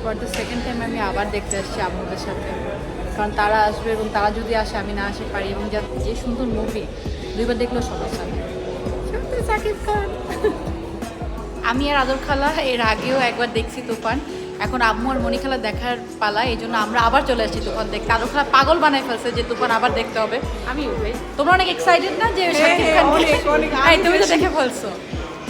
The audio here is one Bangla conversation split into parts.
ফর দ্য সেকেন্ড টাইম আমি আবার দেখতে আসছি আম্মুদের সাথে, কারণ তারা আসবে এবং তারা যদি আসে আমি না আসতে পারি, এবং যে সুন্দর মুভি দুইবার দেখলেও সমস্যা নেই। সাকিব খান। আমি আর আদর খালা এর আগেও একবার দেখছি তুফান, এখন আম্মু আর মনি খালা দেখার পালা, এই জন্য আমরা আবার চলে আসছি তুফান দেখতে। আদর খালা পাগল বানাই ফেলছে যে তুফান আবার দেখতে হবে। আমি তোমরা অনেক এক্সাইটেড না যে শাকিব খান, তুমি তো দেখে ফেলছো।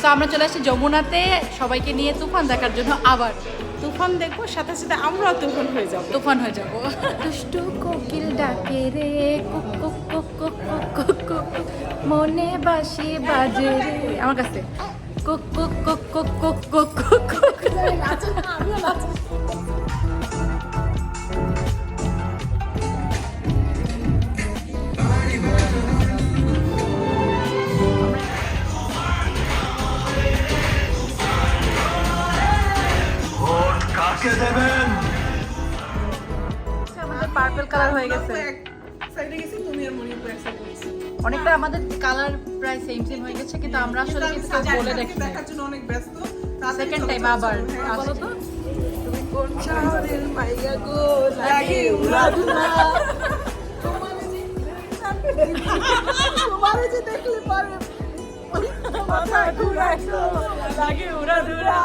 তো আমরা চলে আসছি যমুনাতে সবাইকে নিয়ে তুফান দেখার জন্য আবার। তুফান দেখবো, সাথে সাথে আমরাও তুফান হয়ে যাবো। তুফান হয়ে যাবো। দুষ্টু কোকিল ডাকে রে cook cook cook cook cook cook cook, মনে বাঁশি বাজে রে আমার কাছে cook cook cook cook cook cook cook cook. Vote কাকে দেবেন? আমাদের পার্পল কালার হয়ে গেছে, সাইডে গেছি, তুমি আর মনিপুর একসাথে করেছি। অনেকটা আমাদের কালার প্রায় সেম সেম হয়ে গেছে, কিন্তু আমরা আসলে কিন্তু বলে দেখি দেখার জন্য অনেক ব্যস্ত। সেকেন্ড টাইম আবার বলো তো। তুমি কোন শহরের মাইয়া গো, লাগে উড়াধুরা। তোমারে যে দেখলে পারে মাথা ঘুরায় গো, লাগে উড়াধুরা।